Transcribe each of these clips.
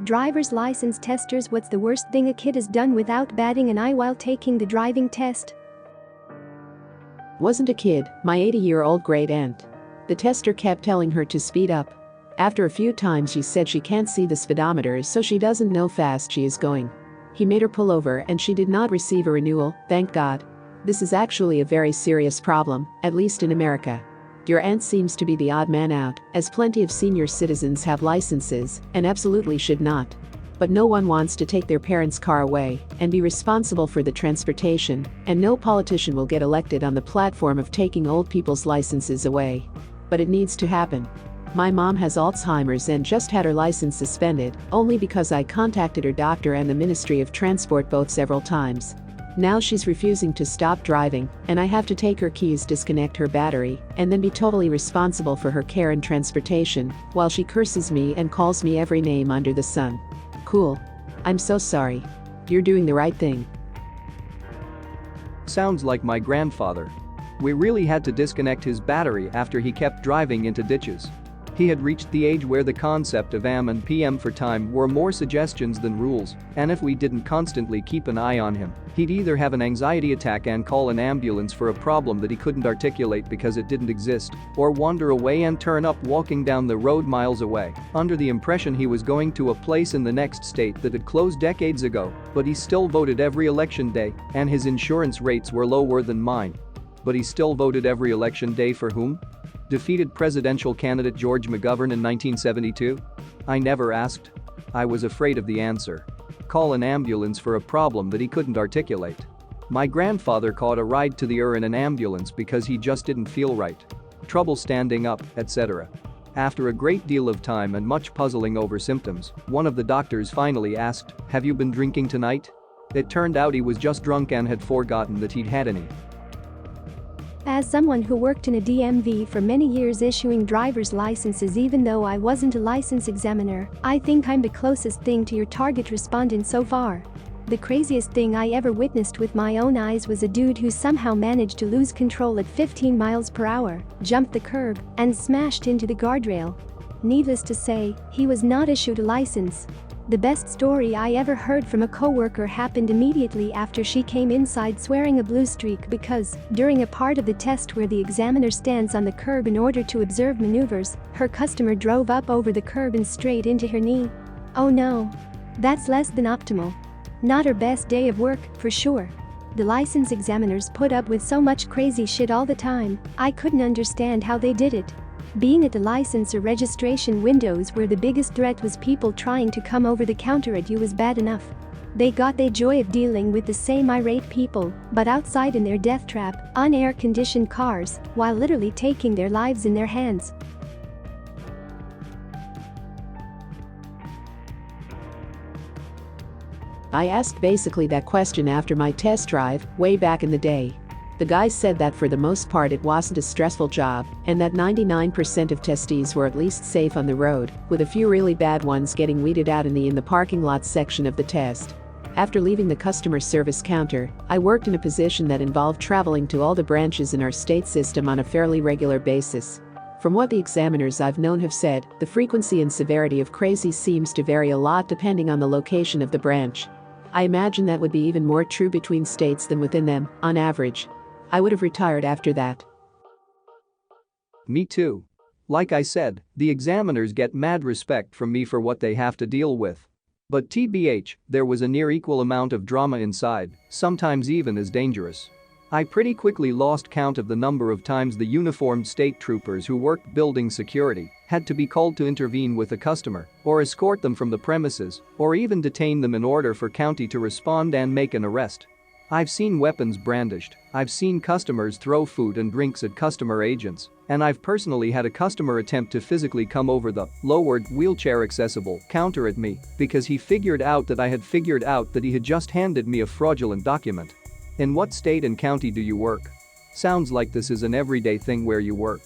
Driver's license testers, what's the worst thing a kid has done without batting an eye while taking the driving test? Wasn't a kid, my 80-year-old great aunt. The tester kept telling her to speed up. After a few times she said she can't see the speedometer, so she doesn't know fast she is going. He made her pull over and she did not receive a renewal, thank God. This is actually a very serious problem, at least in America. Your aunt seems to be the odd man out, as plenty of senior citizens have licenses and absolutely should not. But no one wants to take their parents' car away and be responsible for the transportation, and no politician will get elected on the platform of taking old people's licenses away. But it needs to happen. My mom has Alzheimer's and just had her license suspended, only because I contacted her doctor and the Ministry of Transport both several times. Now she's refusing to stop driving, and I have to take her keys, disconnect her battery, and then be totally responsible for her care and transportation, while she curses me and calls me every name under the sun. Cool. I'm so sorry. You're doing the right thing. Sounds like my grandfather. We really had to disconnect his battery after he kept driving into ditches. He had reached the age where the concept of AM and PM for time were more suggestions than rules, and if we didn't constantly keep an eye on him, he'd either have an anxiety attack and call an ambulance for a problem that he couldn't articulate because it didn't exist, or wander away and turn up walking down the road miles away, under the impression he was going to a place in the next state that had closed decades ago, but he still voted every election day, and his insurance rates were lower than mine. But he still voted every election day for whom? Defeated presidential candidate George McGovern in 1972? I never asked. I was afraid of the answer. Call an ambulance for a problem that he couldn't articulate. My grandfather caught a ride to the in an ambulance because he just didn't feel right. Trouble standing up, etc. After a great deal of time and much puzzling over symptoms, one of the doctors finally asked, "Have you been drinking tonight?" It turned out he was just drunk and had forgotten that he'd had any. As someone who worked in a DMV for many years issuing driver's licenses, even though I wasn't a license examiner, I think I'm the closest thing to your target respondent so far. The craziest thing I ever witnessed with my own eyes was a dude who somehow managed to lose control at 15 miles per hour, jumped the curb, and smashed into the guardrail. Needless to say, he was not issued a license. The best story I ever heard from a coworker happened immediately after she came inside swearing a blue streak because, during a part of the test where the examiner stands on the curb in order to observe maneuvers, her customer drove up over the curb and straight into her knee. Oh no. That's less than optimal. Not her best day of work, for sure. The license examiners put up with so much crazy shit all the time, I couldn't understand how they did it. Being at the license or registration windows where the biggest threat was people trying to come over the counter at you was bad enough. They got the joy of dealing with the same irate people, but outside in their death trap, on air-conditioned cars, while literally taking their lives in their hands. I asked basically that question after my test drive, way back in the day. The guy said that for the most part it wasn't a stressful job, and that 99% of testees were at least safe on the road, with a few really bad ones getting weeded out in the parking lot section of the test. After leaving the customer service counter, I worked in a position that involved traveling to all the branches in our state system on a fairly regular basis. From what the examiners I've known have said, the frequency and severity of crazy seems to vary a lot depending on the location of the branch. I imagine that would be even more true between states than within them, on average. I would have retired after that. Me too. Like I said, the examiners get mad respect from me for what they have to deal with. But TBH, there was a near equal amount of drama inside, sometimes even as dangerous. I pretty quickly lost count of the number of times the uniformed state troopers who worked building security had to be called to intervene with a customer, or escort them from the premises, or even detain them in order for county to respond and make an arrest. I've seen weapons brandished, I've seen customers throw food and drinks at customer agents, and I've personally had a customer attempt to physically come over the lowered wheelchair-accessible counter at me because he figured out that I had figured out that he had just handed me a fraudulent document. In what state and county do you work? Sounds like this is an everyday thing where you work.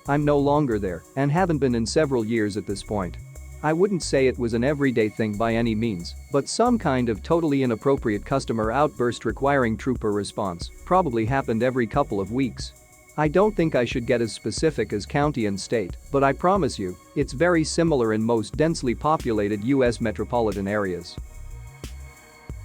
I'm no longer there and haven't been in several years at this point. I wouldn't say it was an everyday thing by any means, but some kind of totally inappropriate customer outburst requiring trooper response probably happened every couple of weeks. I don't think I should get as specific as county and state, but I promise you, it's very similar in most densely populated US metropolitan areas.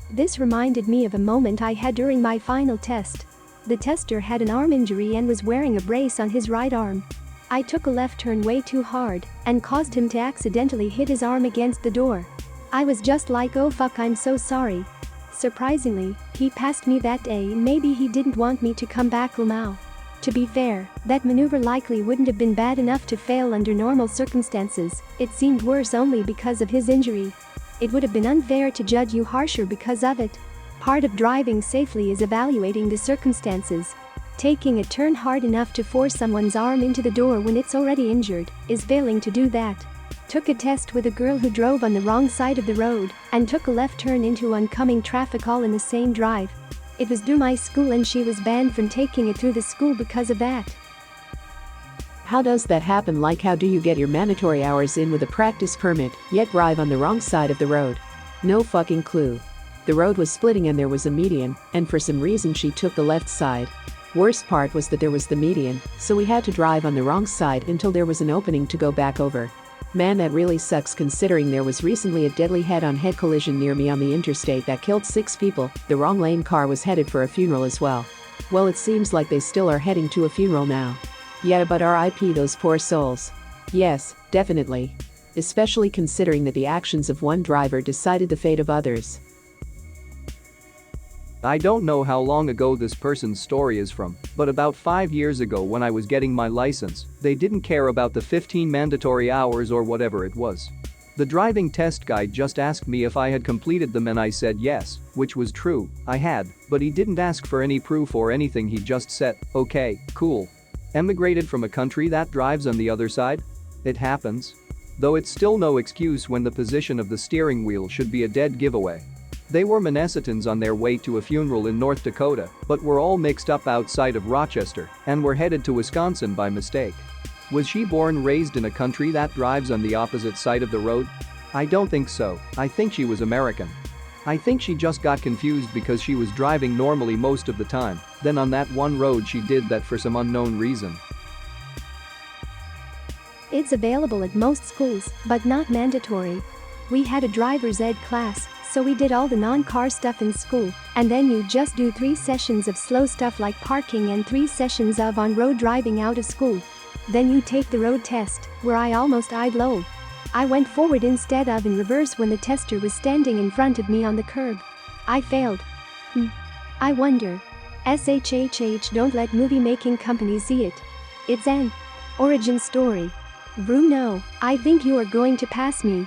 This reminded me of a moment I had during my final test. The tester had an arm injury and was wearing a brace on his right arm. I took a left turn way too hard and caused him to accidentally hit his arm against the door. I was just like, oh fuck, I'm so sorry. Surprisingly, he passed me that day and maybe he didn't want me to come back Lamau. To be fair, that maneuver likely wouldn't have been bad enough to fail under normal circumstances, it seemed worse only because of his injury. It would have been unfair to judge you harsher because of it. Part of driving safely is evaluating the circumstances. Taking a turn hard enough to force someone's arm into the door when it's already injured is failing to do that. Took a test with a girl who drove on the wrong side of the road and took a left turn into oncoming traffic all in the same drive. It was due my school and she was banned from taking it through the school because of that. How does that happen? Like, how do you get your mandatory hours in with a practice permit, yet drive on the wrong side of the road? No fucking clue. The road was splitting and there was a median, and for some reason she took the left side. Worst part was that there was the median, so we had to drive on the wrong side until there was an opening to go back over. Man, that really sucks considering there was recently a deadly head-on-head collision near me on the interstate that killed 6 people. The wrong lane car was headed for a funeral as well. Well, it seems like they still are heading to a funeral now. Yeah, but RIP those poor souls. Yes, definitely. Especially considering that the actions of one driver decided the fate of others. I don't know how long ago this person's story is from, but about 5 years ago when I was getting my license, they didn't care about the 15 mandatory hours or whatever it was. The driving test guy just asked me if I had completed them and I said yes, which was true, I had, but he didn't ask for any proof or anything, he just said, okay, cool. Emigrated from a country that drives on the other side? It happens. Though it's still no excuse when the position of the steering wheel should be a dead giveaway. They were Minnesotans on their way to a funeral in North Dakota, but were all mixed up outside of Rochester and were headed to Wisconsin by mistake. Was she raised in a country that drives on the opposite side of the road? I don't think so, I think she was American. I think she just got confused because she was driving normally most of the time, then on that one road she did that for some unknown reason. It's available at most schools, but not mandatory. We had a driver's ed class, so we did all the non-car stuff in school, and then you just do 3 sessions of slow stuff like parking and 3 sessions of on-road driving out of school. Then you take the road test, where I almost eyed low. I went forward instead of in reverse when the tester was standing in front of me on the curb. I failed. I wonder. SHHH, don't let movie-making companies see it. It's an origin story. Bruno, I think you are going to pass me.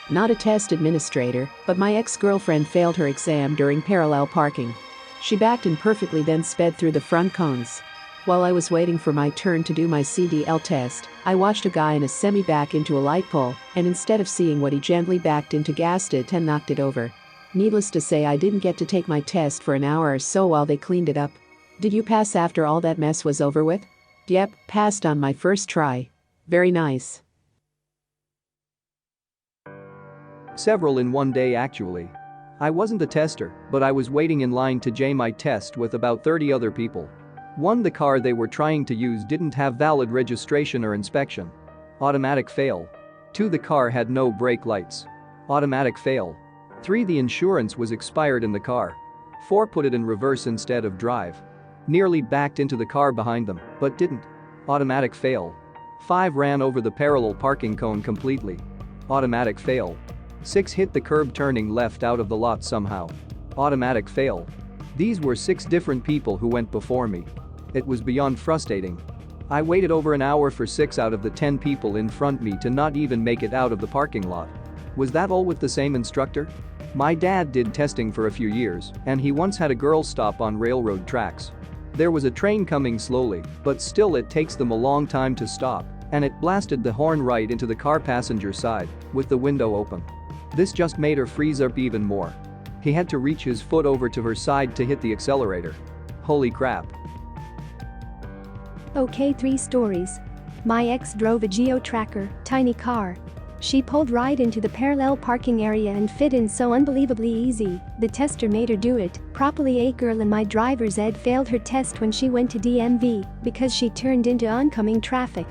Not a test administrator, but my ex-girlfriend failed her exam during parallel parking. She backed in perfectly then sped through the front cones. While I was waiting for my turn to do my CDL test, I watched a guy in a semi back into a light pole, and instead of seeing what he gently backed into, gassed it and knocked it over. Needless to say, I didn't get to take my test for an hour or so while they cleaned it up. Did you pass after all that mess was over with? Yep, passed on my first try. Very nice. Several in one day actually. I wasn't a tester, but I was waiting in line to J my test with about 30 other people. 1. The car they were trying to use didn't have valid registration or inspection. Automatic fail. 2. The car had no brake lights. Automatic fail. 3. The insurance was expired in the car. 4. Put it in reverse instead of drive. Nearly backed into the car behind them, but didn't. Automatic fail. 5. Ran over the parallel parking cone completely. Automatic fail. 6. Hit the curb turning left out of the lot somehow. Automatic fail. These were 6 different people who went before me. It was beyond frustrating. I waited over an hour for 6 out of the 10 people in front me to not even make it out of the parking lot. Was that all with the same instructor? My dad did testing for a few years, and he once had a girl stop on railroad tracks. There was a train coming slowly, but still it takes them a long time to stop, and it blasted the horn right into the car passenger side, with the window open. This just made her freeze up even more. He had to reach his foot over to her side to hit the accelerator. Holy crap. Okay, 3 stories. My ex drove a geo tracker, tiny car. She pulled right into the parallel parking area and fit in so unbelievably easy. The tester made her do it properly. A girl in my driver's ed failed her test when she went to DMV because she turned into oncoming traffic.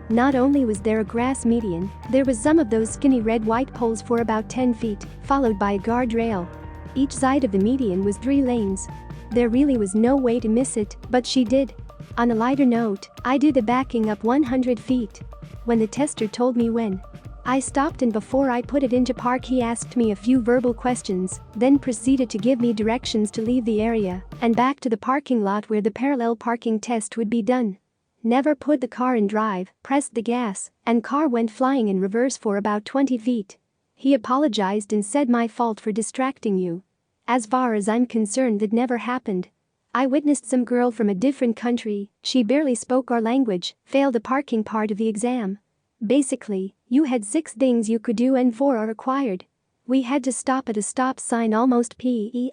Not only was there a grass median, there was some of those skinny red-white poles for about 10 feet, followed by a guardrail. Each side of the median was 3 lanes. There really was no way to miss it, but she did. On a lighter note, I did the backing up 100 feet. When the tester told me when I stopped and before I put it into park, he asked me a few verbal questions, then proceeded to give me directions to leave the area and back to the parking lot where the parallel parking test would be done. Never put the car in drive, pressed the gas, and car went flying in reverse for about 20 feet. He apologized and said, "My fault for distracting you. As far as I'm concerned, that never happened." I witnessed some girl from a different country, she barely spoke our language, fail the parking part of the exam. Basically, you had 6 things you could do and 4 are required. We had to stop at a stop sign almost perfectly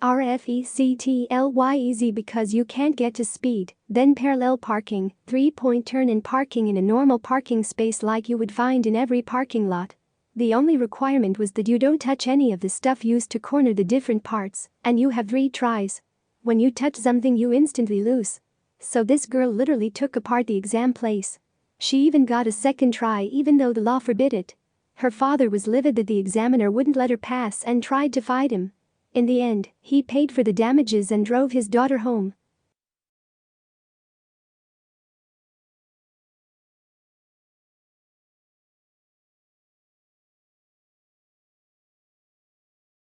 because you can't get to speed, then parallel parking, 3-point turn and parking in a normal parking space like you would find in every parking lot. The only requirement was that you don't touch any of the stuff used to corner the different parts, and you have 3 tries. When you touch something you instantly lose. So this girl literally took apart the exam place. She even got a second try even though the law forbid it. Her father was livid that the examiner wouldn't let her pass and tried to fight him. In the end, he paid for the damages and drove his daughter home.